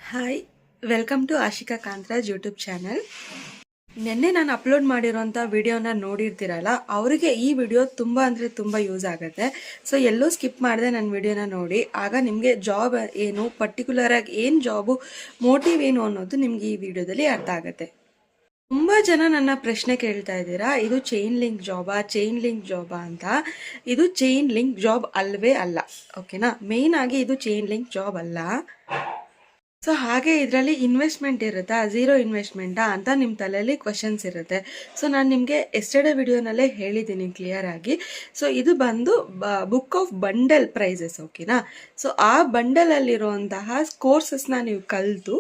Hi, welcome to Ashika Kantharaj YouTube channel. ನಿನ್ನೆ ನಾನು upload ಮಾಡಿರೋಂಥ ವಿಡಿಯೋನ ನೋಡಿರ್ತೀರಲ್ಲ, ಅವರಿಗೆ ಈ ವಿಡಿಯೋ ತುಂಬ ಅಂದರೆ ತುಂಬ ಯೂಸ್ ಆಗುತ್ತೆ. ಸೊ ಎಲ್ಲೂ ಸ್ಕಿಪ್ ಮಾಡದೆ ನನ್ನ ವಿಡಿಯೋನ ನೋಡಿ. ಆಗ ನಿಮಗೆ ಜಾಬ್ ಏನು, ಪರ್ಟಿಕ್ಯುಲರಾಗಿ ಏನು ಜಾಬು, ಮೋಟಿವ್ ಏನು ಅನ್ನೋದು ನಿಮ್ಗೆ ಈ ವಿಡಿಯೋದಲ್ಲಿ ಅರ್ಥ ಆಗುತ್ತೆ. ತುಂಬ ಜನ ನನ್ನ ಪ್ರಶ್ನೆ ಕೇಳ್ತಾ ಇದ್ದೀರಾ, ಇದು ಚೈನ್ ಲಿಂಕ್ ಜಾಬಾ ಅಂತ. ಇದು ಚೈನ್ ಲಿಂಕ್ ಜಾಬ್ ಅಲ್ವೇ ಅಲ್ಲ, ಓಕೆನಾ. ಮೇಯ್ನ್ ಆಗಿ ಇದು ಚೈನ್ ಲಿಂಕ್ ಜಾಬ್ ಅಲ್ಲ. ಸೊ ಹಾಗೆ ಇದರಲ್ಲಿ ಇನ್ವೆಸ್ಟ್ಮೆಂಟ್ ಇರುತ್ತಾ, ಝೀರೋ ಇನ್ವೆಸ್ಟ್ಮೆಂಟಾ ಅಂತ ನಿಮ್ಮ ತಲೆಯಲ್ಲಿ ಕ್ವಶನ್ಸ್ ಇರುತ್ತೆ. ಸೊ ನಾನು ನಿಮಗೆ ಎಸ್ಟರ್ಡೇ ವಿಡಿಯೋನಲ್ಲೇ ಹೇಳಿದ್ದೀನಿ ಕ್ಲಿಯರ್ ಆಗಿ. ಸೊ ಇದು ಬಂದು ಬುಕ್ ಆಫ್ ಬಂಡಲ್ ಪ್ರೈಸಸ್, ಓಕೆನಾ. ಸೊ ಆ ಬಂಡಲಲ್ಲಿರುವಂತಹ ಕೋರ್ಸಸ್ನ ನೀವು ಕಲಿತು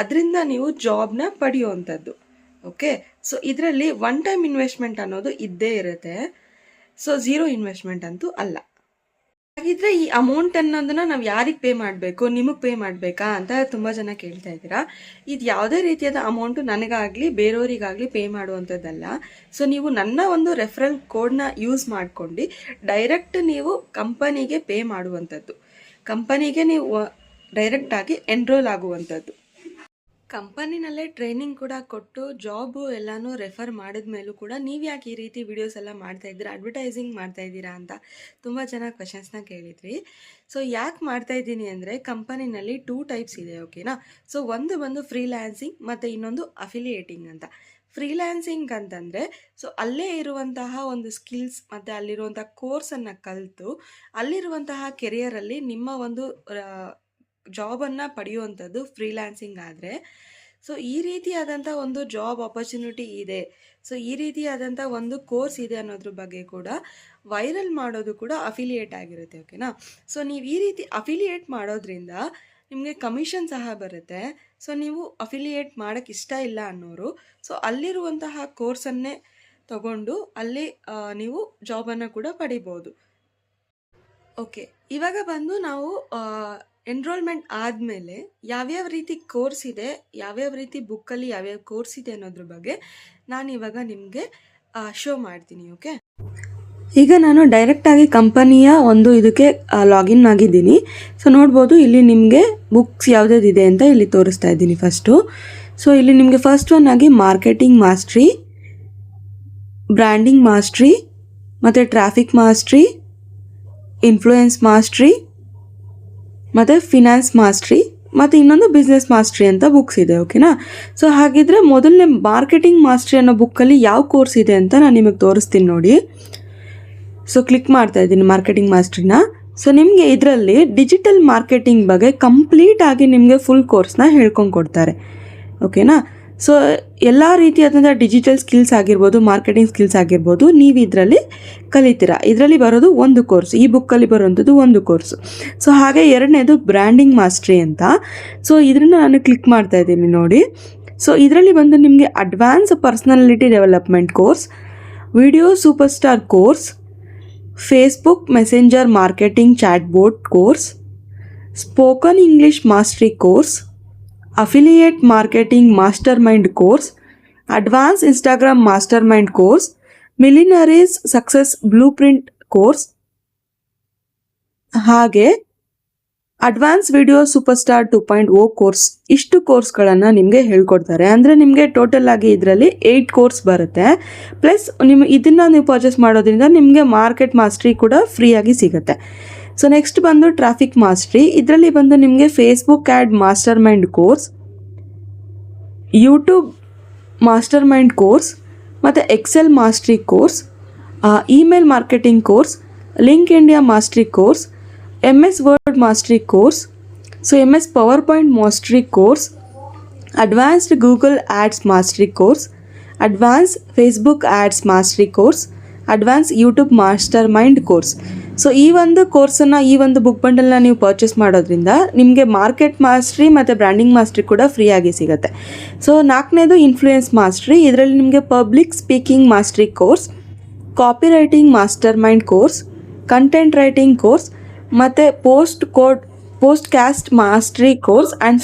ಅದರಿಂದ ನೀವು ಜಾಬ್ನ ಪಡೆಯುವಂಥದ್ದು, ಓಕೆ. ಸೊ ಇದರಲ್ಲಿ ಒನ್ ಟೈಮ್ ಇನ್ವೆಸ್ಟ್ಮೆಂಟ್ ಅನ್ನೋದು ಇದ್ದೇ ಇರುತ್ತೆ. ಸೊ ಝೀರೋ ಇನ್ವೆಸ್ಟ್ಮೆಂಟ್ ಅಂತೂ ಅಲ್ಲ. ಹಾಗಿದ್ರೆ ಈ ಅಮೌಂಟ್ ಅನ್ನೋದನ್ನ ನಾವು ಯಾರಿಗೆ ಪೇ ಮಾಡಬೇಕು, ನಿಮಗೆ ಪೇ ಮಾಡಬೇಕಾ ಅಂತ ತುಂಬ ಜನ ಕೇಳ್ತಾ ಇದ್ದೀರಾ. ಇದು ಯಾವುದೇ ರೀತಿಯಾದ ಅಮೌಂಟು ನನಗಾಗಲಿ ಬೇರೆಯವರಿಗಾಗಲಿ ಪೇ ಮಾಡುವಂಥದ್ದಲ್ಲ. ಸೊ ನೀವು ನನ್ನ ಒಂದು ರೆಫರಲ್ ಕೋಡ್ನ ಯೂಸ್ ಮಾಡ್ಕೊಂಡು ಡೈರೆಕ್ಟ್ ನೀವು ಕಂಪನಿಗೆ ಪೇ ಮಾಡುವಂಥದ್ದು, ಕಂಪನಿಗೆ ನೀವು ಡೈರೆಕ್ಟಾಗಿ ಎನ್ರೋಲ್ ಆಗುವಂಥದ್ದು. ಕಂಪನಿನಲ್ಲೇ ಟ್ರೈನಿಂಗ್ ಕೂಡ ಕೊಟ್ಟು ಜಾಬು ಎಲ್ಲನೂ ರೆಫರ್ ಮಾಡಿದ ಮೇಲೂ ಕೂಡ ನೀವು ಯಾಕೆ ಈ ರೀತಿ ವಿಡಿಯೋಸ್ ಎಲ್ಲ ಮಾಡ್ತಾ ಇದ್ದೀರಾ, ಅಡ್ವರ್ಟೈಸಿಂಗ್ ಮಾಡ್ತಾ ಇದ್ದೀರಾ ಅಂತ ತುಂಬ ಜನ ಕ್ವಶನ್ಸ್ನ ಕೇಳಿದ್ರಿ. ಸೊ ಯಾಕೆ ಮಾಡ್ತಾ ಇದ್ದೀನಿ ಅಂದರೆ, ಕಂಪನಿನಲ್ಲಿ 2 ಟೈಪ್ಸ್ ಇದೆ, ಓಕೆನಾ. ಸೊ ಒಂದು ಬಂದು ಫ್ರೀಲ್ಯಾನ್ಸಿಂಗ್ ಮತ್ತು ಇನ್ನೊಂದು ಅಫಿಲಿಯೇಟಿಂಗ್ ಅಂತ. ಫ್ರೀಲ್ಯಾನ್ಸಿಂಗ್ ಅಂತಂದರೆ ಸೊ ಅಲ್ಲೇ ಇರುವಂತಹ ಒಂದು ಸ್ಕಿಲ್ಸ್ ಮತ್ತು ಅಲ್ಲಿರುವಂಥ ಕೋರ್ಸನ್ನು ಕಲಿತು ಅಲ್ಲಿರುವಂತಹ ಕೆರಿಯರಲ್ಲಿ ನಿಮ್ಮ ಒಂದು ಜಾಬನ್ನು ಪಡೆಯುವಂಥದ್ದು ಫ್ರೀಲ್ಯಾನ್ಸಿಂಗ್ ಆದರೆ. ಸೊ ಈ ರೀತಿಯಾದಂಥ ಒಂದು ಜಾಬ್ ಆಪರ್ಚುನಿಟಿ ಇದೆ, ಸೊ ಈ ರೀತಿಯಾದಂಥ ಒಂದು ಕೋರ್ಸ್ ಇದೆ ಅನ್ನೋದ್ರ ಬಗ್ಗೆ ಕೂಡ ವೈರಲ್ ಮಾಡೋದು ಕೂಡ ಅಫಿಲಿಯೇಟ್ ಆಗಿರುತ್ತೆ, ಓಕೆನಾ. ಸೊ ನೀವು ಈ ರೀತಿ ಅಫಿಲಿಯೇಟ್ ಮಾಡೋದ್ರಿಂದ ನಿಮಗೆ ಕಮಿಷನ್ ಸಹ ಬರುತ್ತೆ. ಸೊ ನೀವು ಅಫಿಲಿಯೇಟ್ ಮಾಡೋಕ್ಕೆ ಇಷ್ಟ ಇಲ್ಲ ಅನ್ನೋರು ಸೊ ಅಲ್ಲಿರುವಂತಹ ಕೋರ್ಸನ್ನೇ ತಗೊಂಡು ಅಲ್ಲಿ ನೀವು ಜಾಬನ್ನು ಕೂಡ ಪಡಿಬೋದು, ಓಕೆ. ಇವಾಗ ಬಂದು ನಾವು ಎನ್ರೋಲ್ಮೆಂಟ್ ಆದಮೇಲೆ ಯಾವ್ಯಾವ ರೀತಿ ಕೋರ್ಸ್ ಇದೆ, ಯಾವ್ಯಾವ ರೀತಿ ಬುಕ್ಕಲ್ಲಿ ಯಾವ್ಯಾವ ಕೋರ್ಸ್ ಇದೆ ಅನ್ನೋದ್ರ ಬಗ್ಗೆ ನಾನು ಇವಾಗ ನಿಮಗೆ ಶೋ ಮಾಡ್ತೀನಿ, ಓಕೆ. ಈಗ ನಾನು ಡೈರೆಕ್ಟಾಗಿ ಕಂಪನಿಯ ಒಂದು ಇದಕ್ಕೆ ಲಾಗಿನ್ ಆಗಿದ್ದೀನಿ. ಸೊ ನೋಡ್ಬೋದು ಇಲ್ಲಿ ನಿಮಗೆ ಬುಕ್ಸ್ ಯಾವುದಿದೆ ಅಂತ ಇಲ್ಲಿ ತೋರಿಸ್ತಾ ಇದ್ದೀನಿ ಫಸ್ಟು. ಸೊ ಇಲ್ಲಿ ನಿಮಗೆ ಫಸ್ಟ್ ಒನ್ ಆಗಿ ಮಾರ್ಕೆಟಿಂಗ್ ಮಾಸ್ಟ್ರಿ, ಬ್ರ್ಯಾಂಡಿಂಗ್ ಮಾಸ್ಟ್ರಿ, ಮತ್ತು ಟ್ರಾಫಿಕ್ ಮಾಸ್ಟ್ರಿ, ಇನ್ಫ್ಲೂಯೆನ್ಸ್ ಮಾಸ್ಟ್ರಿ, ಮತ್ತು ಫಿನಾನ್ಸ್ ಮಾಸ್ಟ್ರಿ, ಮತ್ತು ಇನ್ನೊಂದು ಬಿಸ್ನೆಸ್ ಮಾಸ್ಟ್ರಿ ಅಂತ ಬುಕ್ಸ್ ಇದೆ, ಓಕೆನಾ. ಸೊ ಹಾಗಿದ್ರೆ ಮೊದಲನೇ ಮಾರ್ಕೆಟಿಂಗ್ ಮಾಸ್ಟ್ರಿ ಅನ್ನೋ ಬುಕ್ಕಲ್ಲಿ ಯಾವ ಕೋರ್ಸ್ ಇದೆ ಅಂತ ನಾನು ನಿಮಗೆ ತೋರಿಸ್ತೀನಿ ನೋಡಿ. ಸೊ ಕ್ಲಿಕ್ ಮಾಡ್ತಾ ಇದ್ದೀನಿ ಮಾರ್ಕೆಟಿಂಗ್ ಮಾಸ್ಟ್ರಿನ. ಸೊ ನಿಮಗೆ ಇದರಲ್ಲಿ ಡಿಜಿಟಲ್ ಮಾರ್ಕೆಟಿಂಗ್ ಬಗ್ಗೆ ಕಂಪ್ಲೀಟಾಗಿ ನಿಮಗೆ ಫುಲ್ ಕೋರ್ಸ್ನ ಹೇಳ್ಕೊಂಡು ಕೊಡ್ತಾರೆ, ಓಕೆನಾ. ಸೊ ಎಲ್ಲ ರೀತಿಯಾದಂಥ ಡಿಜಿಟಲ್ ಸ್ಕಿಲ್ಸ್ ಆಗಿರ್ಬೋದು, ಮಾರ್ಕೆಟಿಂಗ್ ಸ್ಕಿಲ್ಸ್ ಆಗಿರ್ಬೋದು, ನೀವು ಇದರಲ್ಲಿ ಕಲಿತೀರಾ. ಇದರಲ್ಲಿ ಬರೋದು ಒಂದು ಕೋರ್ಸ್, ಈ ಬುಕ್ಕಲ್ಲಿ ಬರೋವಂಥದ್ದು ಒಂದು ಕೋರ್ಸು. ಸೊ ಹಾಗೆ ಎರಡನೇದು ಬ್ರ್ಯಾಂಡಿಂಗ್ ಮಾಸ್ಟ್ರಿ ಅಂತ. ಸೊ ಇದನ್ನು ನಾನು ಕ್ಲಿಕ್ ಮಾಡ್ತಾ ಇದ್ದೀನಿ ನೋಡಿ. ಸೊ ಇದರಲ್ಲಿ ಬಂದು ನಿಮಗೆ advance personality development course, video superstar course, Facebook messenger marketing chatbot course, spoken English mastery course, affiliate marketing mastermind course, advance Instagram mastermind course, millionaires success blueprint course, ಹಾಗೆ advance video superstar 2.0 course. ಇಷ್ಟು ಕೋರ್ಸ್ಗಳನ್ನು ನಿಮಗೆ ಹೇಳ್ಕೊಡ್ತಾರೆ. ಅಂದರೆ ನಿಮಗೆ total ಆಗಿ ಇದರಲ್ಲಿ 8 course ಬರುತ್ತೆ. ಪ್ಲಸ್ ಇದನ್ನು ನೀವು ಪರ್ಚೇಸ್ ಮಾಡೋದ್ರಿಂದ ನಿಮಗೆ ಮಾರ್ಕೆಟ್ ಮಾಸ್ಟ್ರಿ ಕೂಡ ಫ್ರೀಯಾಗಿ ಸಿಗುತ್ತೆ. ಸೊ ನೆಕ್ಸ್ಟ್ ಬಂದು ಟ್ರಾಫಿಕ್ ಮಾಸ್ಟ್ರಿ. ಇದರಲ್ಲಿ ಬಂದು ನಿಮಗೆ Facebook ad mastermind course, YouTube mastermind course, ಮತ್ತು Excel mastery course, email marketing course, LinkedIn mastery course, MS Word mastery course, so MS PowerPoint mastery course, advanced Google ads mastery course, advance Facebook ads mastery course, advance YouTube mastermind course. So ಈ ಒಂದು ಕೋರ್ಸನ್ನು, ಈ ಒಂದು book ಬಂಡಲ್ನ ನೀವು purchase ಮಾಡೋದ್ರಿಂದ ನಿಮಗೆ market mastery ಮತ್ತು branding mastery ಕೂಡ ಫ್ರೀಯಾಗಿ ಸಿಗುತ್ತೆ. ಸೊ ನಾಲ್ಕನೇದು ಇನ್ಫ್ಲೂಯೆನ್ಸ್ ಮಾಸ್ಟ್ರಿ. ಇದರಲ್ಲಿ ನಿಮಗೆ public speaking mastery course, copywriting mastermind course, content writing course, ಮತ್ತು podcast mastery course, and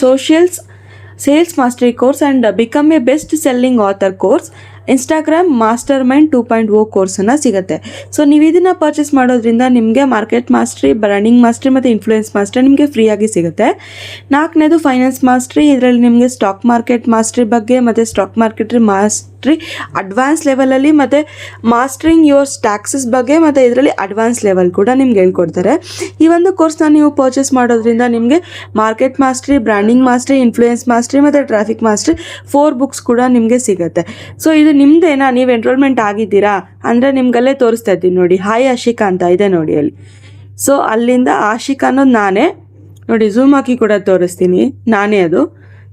sales mastery course, and become a best selling author course, Instagram mastermind 2.0 ಕೋರ್ಸನ್ನು ಸಿಗುತ್ತೆ. So ನೀವು ಇದನ್ನು purchase ಮಾಡೋದ್ರಿಂದ ನಿಮಗೆ market mastery, branding mastery ಮತ್ತು influence mastery ನಿಮಗೆ ಫ್ರೀಯಾಗಿ ಸಿಗುತ್ತೆ. 4ನೇದು ಫೈನಾನ್ಸ್ ಮಾಸ್ಟ್ರಿ. ಇದರಲ್ಲಿ ನಿಮಗೆ ಸ್ಟಾಕ್ ಮಾರ್ಕೆಟ್ ಮಾಸ್ಟ್ರಿ ಬಗ್ಗೆ ಮತ್ತು ಸ್ಟಾಕ್ ಮಾರ್ಕೆಟ್ ಮಾಸ್ಟ್ರಿ ಅಡ್ವಾನ್ಸ್ ಲೆವೆಲಲ್ಲಿ ಮತ್ತು ಮಾಸ್ಟ್ರಿಂಗ್ ಯುವರ್ ಟ್ಯಾಕ್ಸಸ್ ಬಗ್ಗೆ ಮತ್ತು ಇದರಲ್ಲಿ ಅಡ್ವಾನ್ಸ್ ಲೆವೆಲ್ ಕೂಡ ನಿಮ್ಗೆ ಹೇಳ್ಕೊಡ್ತಾರೆ. ಈ ಒಂದು ಕೋರ್ಸ್ನ ನೀವು ಪರ್ಚೇಸ್ ಮಾಡೋದ್ರಿಂದ ನಿಮಗೆ market mastery, branding mastery, influence mastery ಮತ್ತು ಟ್ರಾಫಿಕ್ ಮಾಸ್ಟ್ರಿ 4 ಬುಕ್ಸ್ ಕೂಡ ನಿಮಗೆ ಸಿಗುತ್ತೆ. ಸೊ ಇದು ನಿಮ್ಮದೇನಾ, ನೀವು ಎನ್ರೋಲ್ಮೆಂಟ್ ಆಗಿದ್ದೀರಾ ಅಂದರೆ ನಿಮ್ಗಲ್ಲೇ ತೋರಿಸ್ತಾ ಇದ್ದೀನಿ ನೋಡಿ, ಹಾಯ್ ಆಶಿಕಾ ಅಂತ ಇದೆ ನೋಡಿ ಅಲ್ಲಿ. ಸೊ ಅಲ್ಲಿಂದ ಆಶಿಕಾ ಅನ್ನೋದು ನಾನೇ ನೋಡಿ, ಝೂಮ್ ಹಾಕಿ ಕೂಡ ತೋರಿಸ್ತೀನಿ, ನಾನೇ ಅದು.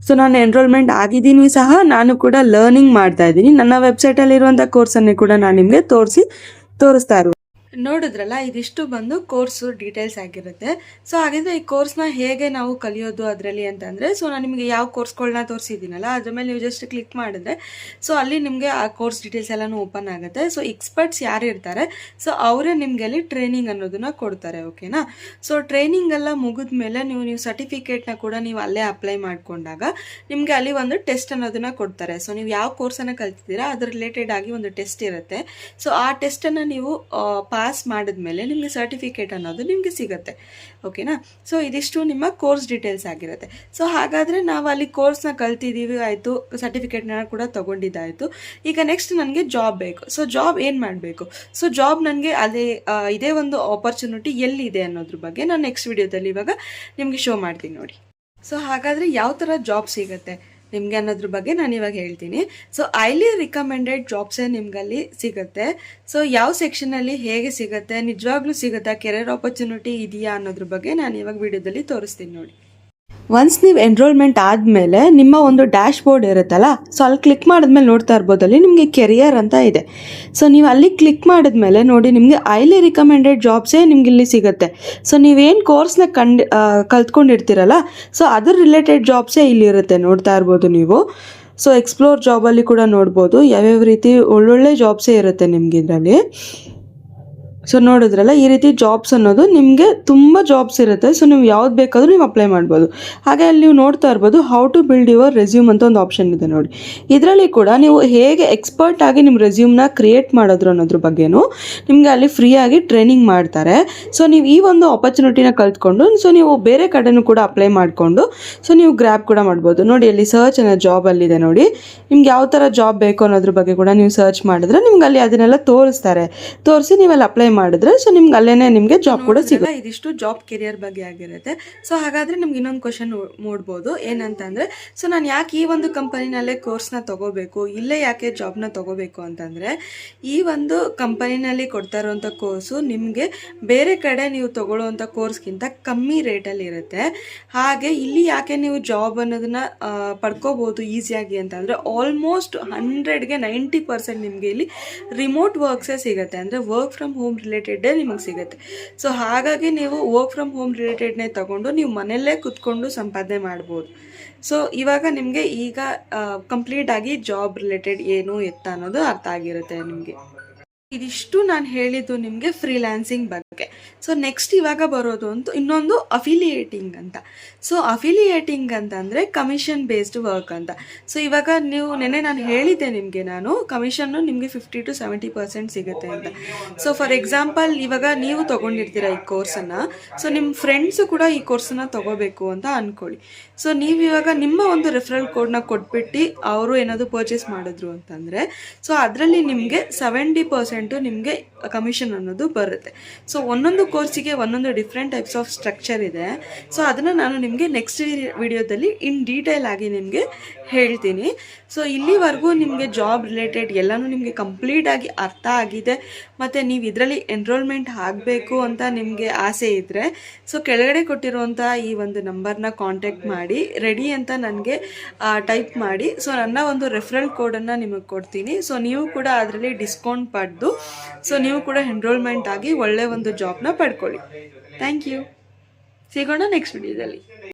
ಸೊ ನಾನು ಎನ್ರೋಲ್ಮೆಂಟ್ ಆಗಿದ್ದೀನಿ ಸಹ, ನಾನು ಕೂಡ ಲರ್ನಿಂಗ್ ಮಾಡ್ತಾ ಇದ್ದೀನಿ. ನನ್ನ ವೆಬ್ಸೈಟಲ್ಲಿರುವಂಥ ಕೋರ್ಸನ್ನೇ ಕೂಡ ನಾನು ನಿಮಗೆ ತೋರಿಸ್ತಾ ಇರೋದು. ನೋಡಿದ್ರಲ್ಲ, ಇದಿಷ್ಟು ಬಂದು ಕೋರ್ಸು ಡೀಟೇಲ್ಸ್ ಆಗಿರುತ್ತೆ. ಸೊ ಹಾಗಿದ್ರೆ ಈ ಕೋರ್ಸ್ನ ಹೇಗೆ ನಾವು ಕಲಿಯೋದು ಅದರಲ್ಲಿ ಅಂತಂದರೆ, ಸೊ ನಾನು ನಿಮಗೆ ಯಾವ ಕೋರ್ಸ್ಗಳನ್ನ ತೋರಿಸಿದ್ದೀನಲ್ಲ ಅದ್ರ ಮೇಲೆ ನೀವು ಜಸ್ಟ್ ಕ್ಲಿಕ್ ಮಾಡಿದ್ರೆ ಸೊ ಅಲ್ಲಿ ನಿಮಗೆ ಆ ಕೋರ್ಸ್ ಡೀಟೇಲ್ಸ್ ಎಲ್ಲನೂ ಓಪನ್ ಆಗುತ್ತೆ. ಸೊ ಎಕ್ಸ್ಪರ್ಟ್ಸ್ ಯಾರು ಇರ್ತಾರೆ ಸೊ ಅವರೇ ನಿಮಗೆ ಅಲ್ಲಿ ಟ್ರೈನಿಂಗ್ ಅನ್ನೋದನ್ನ ಕೊಡ್ತಾರೆ. ಓಕೆನಾ. ಸೊ ಟ್ರೈನಿಂಗ್ ಎಲ್ಲ ಮುಗಿದ ಮೇಲೆ ನೀವು ಸರ್ಟಿಫಿಕೇಟ್ನ ಕೂಡ ನೀವು ಅಲ್ಲೇ ಅಪ್ಲೈ ಮಾಡಿಕೊಂಡಾಗ ನಿಮಗೆ ಅಲ್ಲಿ ಒಂದು ಟೆಸ್ಟ್ ಅನ್ನೋದನ್ನ ಕೊಡ್ತಾರೆ. ಸೊ ನೀವು ಯಾವ ಕೋರ್ಸನ್ನು ಕಲ್ತಿದ್ದೀರಾ ಅದ್ರ ರಿಲೇಟೆಡ್ ಆಗಿ ಒಂದು ಟೆಸ್ಟ್ ಇರುತ್ತೆ. ಸೊ ಆ ಟೆಸ್ಟನ್ನು ನೀವು ಪಾಸ್ ಮಾಡಿದ್ಮೇಲೆ ನಿಮಗೆ ಸರ್ಟಿಫಿಕೇಟ್ ಅನ್ನೋದು ನಿಮಗೆ ಸಿಗುತ್ತೆ. ಓಕೆನಾ. ಸೊ ಇದಿಷ್ಟು ನಿಮ್ಮ ಕೋರ್ಸ್ ಡೀಟೇಲ್ಸ್ ಆಗಿರುತ್ತೆ. ಸೊ ಹಾಗಾದರೆ ನಾವು ಅಲ್ಲಿ ಕೋರ್ಸ್ನ ಕಲ್ತಿದ್ದೀವಿ ಆಯಿತು, ಸರ್ಟಿಫಿಕೇಟ್ನ ಕೂಡ ತೊಗೊಂಡಿದ್ದಾಯಿತು. ಈಗ ನೆಕ್ಸ್ಟ್ ನನಗೆ ಜಾಬ್ ಬೇಕು. ಸೊ ಜಾಬ್ ಏನು ಮಾಡಬೇಕು? ಸೊ ಜಾಬ್ ನನಗೆ ಅದೇ ಇದೇ ಒಂದು ಆಪರ್ಚುನಿಟಿ ಎಲ್ಲಿದೆ ಅನ್ನೋದ್ರ ಬಗ್ಗೆ ನಾನು ನೆಕ್ಸ್ಟ್ ವಿಡಿಯೋದಲ್ಲಿ ಇವಾಗ ನಿಮಗೆ ಶೋ ಮಾಡ್ತೀನಿ ನೋಡಿ. ಸೊ ಹಾಗಾದರೆ ಯಾವ ಥರ ಜಾಬ್ ಸಿಗುತ್ತೆ ನಿಮಗೆ ಅನ್ನೋದ್ರ ಬಗ್ಗೆ ನಾನು ಇವಾಗ ಹೇಳ್ತೀನಿ. ಸೊ ಹೈಲಿ ರಿಕಮೆಂಡೆಡ್ ಜಾಬ್ಸೇ ನಿಮ್ಗಲ್ಲಿ ಸಿಗುತ್ತೆ. ಸೊ ಯಾವ ಸೆಕ್ಷನಲ್ಲಿ ಹೇಗೆ ಸಿಗುತ್ತೆ, ನಿಜವಾಗ್ಲೂ ಸಿಗುತ್ತಾ, ಕೆರಿಯರ್ ಆಪರ್ಚುನಿಟಿ ಇದೆಯಾ ಅನ್ನೋದ್ರ ಬಗ್ಗೆ ನಾನು ಇವಾಗ ವಿಡಿಯೋದಲ್ಲಿ ತೋರಿಸ್ತೀನಿ ನೋಡಿ. ಒನ್ಸ್ ನೀವು ಎನ್ರೋಲ್ಮೆಂಟ್ ಆದಮೇಲೆ ನಿಮ್ಮ ಒಂದು ಡ್ಯಾಶ್ ಬೋರ್ಡ್ ಇರುತ್ತಲ್ಲ, ಸೊ ಅಲ್ಲಿ ಕ್ಲಿಕ್ ಮಾಡಿದ್ಮೇಲೆ ನೋಡ್ತಾ ಇರ್ಬೋದು ಅಲ್ಲಿ ನಿಮಗೆ ಕೆರಿಯರ್ ಅಂತ ಇದೆ. ಸೊ ನೀವು ಅಲ್ಲಿ ಕ್ಲಿಕ್ ಮಾಡಿದ್ಮೇಲೆ ನೋಡಿ ನಿಮಗೆ ಹೈಲಿ ರಿಕಮೆಂಡೆಡ್ ಜಾಬ್ಸೇ ನಿಮ್ಗೆ ಇಲ್ಲಿ ಸಿಗುತ್ತೆ. ಸೊ ನೀವೇನು ಕೋರ್ಸ್ನ ಕಲ್ತ್ಕೊಂಡಿರ್ತೀರಲ್ಲ ಸೊ ಅದ್ರ ರಿಲೇಟೆಡ್ ಜಾಬ್ಸೇ ಇಲ್ಲಿ ಇರುತ್ತೆ, ನೋಡ್ತಾ ಇರ್ಬೋದು ನೀವು. ಸೊ ಎಕ್ಸ್ಪ್ಲೋರ್ ಜಾಬಲ್ಲಿ ಕೂಡ ನೋಡ್ಬೋದು ಯಾವ್ಯಾವ ರೀತಿ ಒಳ್ಳೊಳ್ಳೆ ಜಾಬ್ಸೇ ಇರುತ್ತೆ ನಿಮ್ಗೆ ಇದರಲ್ಲಿ. ಸೊ ನೋಡಿದ್ರಲ್ಲ, ಈ ರೀತಿ ಜಾಬ್ಸ್ ಅನ್ನೋದು ನಿಮಗೆ ತುಂಬ ಜಾಬ್ಸ್ ಇರುತ್ತೆ. ಸೊ ನೀವು ಯಾವ್ದು ಬೇಕಾದರೂ ನೀವು ಅಪ್ಲೈ ಮಾಡ್ಬೋದು. ಹಾಗೆ ಅಲ್ಲಿ ನೀವು ನೋಡ್ತಾ ಇರ್ಬೋದು how to build your resume ಅಂತ ಒಂದು ಆಪ್ಷನ್ ಇದೆ ನೋಡಿ. ಇದರಲ್ಲಿ ಕೂಡ ನೀವು ಹೇಗೆ ಎಕ್ಸ್ಪರ್ಟ್ ಆಗಿ ನಿಮ್ಮ ರೆಸ್ಯೂಮ್ನ ಕ್ರಿಯೇಟ್ ಮಾಡೋದ್ರು ಅನ್ನೋದ್ರ ಬಗ್ಗೆನೂ ನಿಮಗೆ ಅಲ್ಲಿ ಫ್ರೀಯಾಗಿ ಟ್ರೈನಿಂಗ್ ಮಾಡ್ತಾರೆ. ಸೊ ನೀವು ಈ ಒಂದು ಆಪರ್ಚುನಿಟಿನ ಕಲ್ತ್ಕೊಂಡು ಸೊ ನೀವು ಬೇರೆ ಕಡೆನೂ ಕೂಡ ಅಪ್ಲೈ ಮಾಡಿಕೊಂಡು ಸೊ ನೀವು ಗ್ರ್ಯಾಬ್ ಕೂಡ ಮಾಡ್ಬೋದು. ನೋಡಿ ಅಲ್ಲಿ ಸರ್ಚ್ ಅನ್ನೋ ಜಾಬಲ್ಲಿದೆ ನೋಡಿ, ನಿಮ್ಗೆ ಯಾವ ಥರ ಜಾಬ್ ಬೇಕು ಅನ್ನೋದ್ರ ಬಗ್ಗೆ ಕೂಡ ನೀವು ಸರ್ಚ್ ಮಾಡಿದ್ರೆ ನಿಮ್ಗೆ ಅಲ್ಲಿ ಅದನ್ನೆಲ್ಲ ತೋರಿಸಿ ನೀವೆಲ್ಲ ಅಪ್ಲೈ ಮಾಡಿದ್ರೆ ಸೊ ನಿಮ್ಗೆ ಅಲ್ಲೇನೆ ನಿಮಗೆ ಜಾಬ್ ಕೂಡ ಸಿಗುತ್ತೆ. ಇದಿಷ್ಟು ಜಾಬ್ ಕೆರಿಯರ್ ಬಗ್ಗೆ ಆಗಿರುತ್ತೆ. ಸೊ ಹಾಗಾದ್ರೆ ನಿಮ್ಗೆ ಇನ್ನೊಂದು ಕ್ವಶನ್ ನೋಡ್ಬೋದು, ಏನಂತಂದ್ರೆ ಸೊ ನಾನು ಯಾಕೆ ಈ ಒಂದು ಕಂಪನಿನಲ್ಲೇ ಕೋರ್ಸ್ನ ತಗೋಬೇಕು, ಇಲ್ಲೇ ಯಾಕೆ ಜಾಬ್ನ ತಗೋಬೇಕು ಅಂತಂದ್ರೆ, ಈ ಒಂದು ಕಂಪನಿನಲ್ಲಿ ಕೊಡ್ತಾ ಇರುವಂಥ ಕೋರ್ಸು ನಿಮಗೆ ಬೇರೆ ಕಡೆ ನೀವು ತಗೊಳ್ಳುವಂಥ ಕೋರ್ಸ್ಗಿಂತ ಕಮ್ಮಿ ರೇಟಲ್ಲಿ ಇರುತ್ತೆ. ಹಾಗೆ ಇಲ್ಲಿ ಯಾಕೆ ನೀವು ಜಾಬ್ ಅನ್ನೋದನ್ನ ಪಡ್ಕೋಬಹುದು ಈಸಿಯಾಗಿ ಅಂತಂದ್ರೆ ಆಲ್ಮೋಸ್ಟ್ 100ಗೆ 90% ನಿಮಗೆ ಇಲ್ಲಿ ರಿಮೋಟ್ ವರ್ಕ್ಸೇ ಸಿಗುತ್ತೆ. ಅಂದರೆ ವರ್ಕ್ ಫ್ರಮ್ ಹೋಮ್ ರಿಲೇಟೆಡೇ ನಿಮಗೆ ಸಿಗುತ್ತೆ. ಸೊ ಹಾಗಾಗಿ ನೀವು ವರ್ಕ್ ಫ್ರಮ್ ಹೋಮ್ ರಿಲೇಟೆಡ್ನೇ ತಗೊಂಡು ನೀವು ಮನೆಯಲ್ಲೇ ಕುತ್ಕೊಂಡು ಸಂಪಾದನೆ ಮಾಡ್ಬೋದು. ಸೊ ಇವಾಗ ನಿಮಗೆ ಈಗ ಕಂಪ್ಲೀಟ್ ಆಗಿ ಜಾಬ್ ರಿಲೇಟೆಡ್ ಏನು ಎತ್ತ ಅನ್ನೋದು ಅರ್ಥ ಆಗಿರುತ್ತೆ ನಿಮಗೆ. ಇದಿಷ್ಟು ನಾನು ಹೇಳಿದ್ದು ನಿಮಗೆ ಫ್ರೀಲ್ಯಾನ್ಸಿಂಗ್ ಬಗ್ಗೆ. ಸೊ ನೆಕ್ಸ್ಟ್ ಇವಾಗ ಬರೋದು ಇನ್ನೊಂದು ಅಫಿಲಿಯೇಟಿಂಗ್ ಅಂತ. ಸೊ ಅಫಿಲಿಯೇಟಿಂಗ್ ಅಂತಂದರೆ ಕಮಿಷನ್ ಬೇಸ್ಡ್ ವರ್ಕ್ ಅಂತ. ಸೊ ಇವಾಗ ನೀವು ನಾನು ಹೇಳಿದ್ದೆ ನಿಮಗೆ, ನಾನು ಕಮಿಷನ್ನು ನಿಮಗೆ 50 to 70% ಸಿಗುತ್ತೆ ಅಂತ. ಸೊ ಫಾರ್ ಎಕ್ಸಾಂಪಲ್ ಇವಾಗ ನೀವು ತೊಗೊಂಡಿರ್ತೀರ ಈ ಕೋರ್ಸನ್ನು, ಸೊ ನಿಮ್ಮ ಫ್ರೆಂಡ್ಸು ಕೂಡ ಈ ಕೋರ್ಸನ್ನು ತೊಗೋಬೇಕು ಅಂತ ಅಂದ್ಕೊಳ್ಳಿ. ಸೊ ನೀವು ಇವಾಗ ನಿಮ್ಮ ಒಂದು ರೆಫರಲ್ ಕೋಡ್ನ ಕೊಟ್ಬಿಟ್ಟು ಅವರು ಏನಾದರೂ ಪರ್ಚೇಸ್ ಮಾಡಿದ್ರು ಅಂತಂದರೆ ಸೊ ಅದರಲ್ಲಿ ನಿಮಗೆ 70% ನಿಮಗೆ ಕಮಿಷನ್ ಅನ್ನೋದು ಬರುತ್ತೆ. ಸೊ ಒಂದೊಂದು ಕೋರ್ಸಿಗೆ ಒಂದೊಂದು ಡಿಫ್ರೆಂಟ್ ಟೈಪ್ಸ್ ಆಫ್ ಸ್ಟ್ರಕ್ಚರ್ ಇದೆ. ಸೊ ಅದನ್ನು ನಾನು ನಿಮಗೆ ನೆಕ್ಸ್ಟ್ ವಿಡಿಯೋದಲ್ಲಿ ಇನ್ ಡೀಟೇಲ್ ಆಗಿ ನಿಮಗೆ ಹೇಳ್ತೀನಿ. ಸೊ ಇಲ್ಲಿವರೆಗೂ ನಿಮಗೆ ಜಾಬ್ ರಿಲೇಟೆಡ್ ಎಲ್ಲನೂ ನಿಮಗೆ ಕಂಪ್ಲೀಟಾಗಿ ಅರ್ಥ ಆಗಿದೆ. ಮತ್ತು ನೀವು ಇದರಲ್ಲಿ ಎನ್ರೋಲ್ಮೆಂಟ್ ಆಗಬೇಕು ಅಂತ ನಿಮಗೆ ಆಸೆ ಇದ್ದರೆ ಸೊ ಕೆಳಗಡೆ ಕೊಟ್ಟಿರುವಂಥ ಈ ಒಂದು ನಂಬರ್ನ ಕಾಂಟ್ಯಾಕ್ಟ್ ಮಾಡಿ ರೆಡಿ ಅಂತ ನನಗೆ ಟೈಪ್ ಮಾಡಿ. ಸೊ ನನ್ನ ಒಂದು ರೆಫರಲ್ ಕೋಡನ್ನು ನಿಮಗೆ ಕೊಡ್ತೀನಿ. ಸೊ ನೀವು ಕೂಡ ಅದರಲ್ಲಿ ಡಿಸ್ಕೌಂಟ್ ಪಡೆದು ಸೊ ನೀವು ಕೂಡ ಎನ್ರೋಲ್ಮೆಂಟ್ ಆಗಿ ಒಳ್ಳೆ ಒಂದು ಜಾಬ್ನ ಪಡ್ಕೊಳ್ಳಿ. Thank you. ಸಿಗೋಣ ನೆಕ್ಸ್ಟ್ ವಿಡಿಯೋದಲ್ಲಿ.